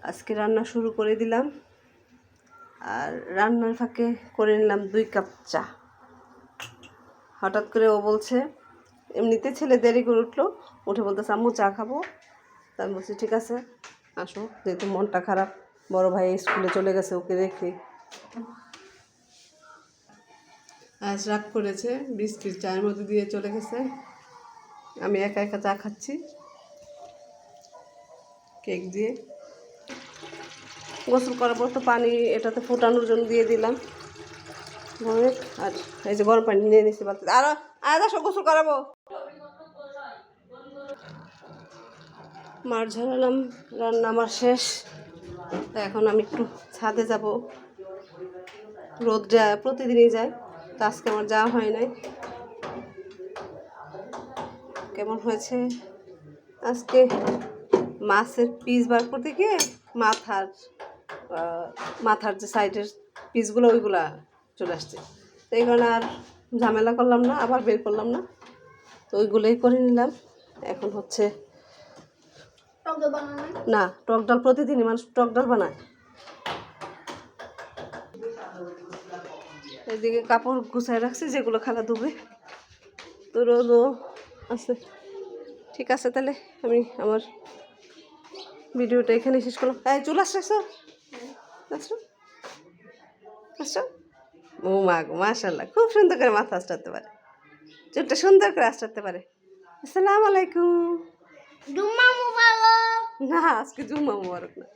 আজকে রান্না শুরু করে দিলাম। আর রান্নার ফাঁকে করে নিলাম 2 কাপ চা। হঠাৎ করে ও বলছে, এমনিতে ছেলে দেরি করে উঠলো, উঠে বলতেছে আম্মু চা খাবো। তা আমি বলছি ঠিক আছে আসো, যেহেতু মনটা খারাপ, বড় ভাই স্কুলে চলে গেছে, ওকে রেখে আজ রাগ করেছে, বিস্কিট চায়ের মধ্যে দিয়ে চলে গেছে। আমি একা একা চা খাচ্ছি কেক দিয়ে। গোসল করার পর তো পানি এটাতে ফোটানোর জন্য দিয়ে দিলাম অনেক। আর এই যে গরম পানি নিয়ে নিচ্ছি বাড়তে, আর আসো গোসল করাবো। মার ঝরালাম, রান্না আমার শেষ। তা এখন আমি একটু ছাদে যাব। রোদ যায় প্রতিদিনই যায়, তো আজকে আমার যাওয়া হয় নাই। কেমন হয়েছে আজকে, মাছের পিস বার করতে গিয়ে মাথার যে সাইডের পিসগুলো ওইগুলা চলে আসছে। তো এই কারণে আর ঝামেলা করলাম না, আবার বের করলাম না, তো ওইগুলোই করে নিলাম। এখন হচ্ছে না, টক ডাল প্রতিদিনই মানুষ টক ডাল বানায়। এদিকে কাপড় গুছায় রাখছি, যেগুলো খালা ধুবে, তো রোদও আছে। ঠিক আছে, তাহলে আমি আমার ভিডিওটা এখানে শেষ করলাম। এই চুল আসছো আসছো, ও মা গো মাশাআল্লাহ, খুব সুন্দর করে মাথা আঁচড়াতে পারে, চুলটা সুন্দর করে আঁচড়াতে পারে। আসসালামু আলাইকুম। জুম্মা মুবারক। না, আজকে জুম্মা মুবারক না।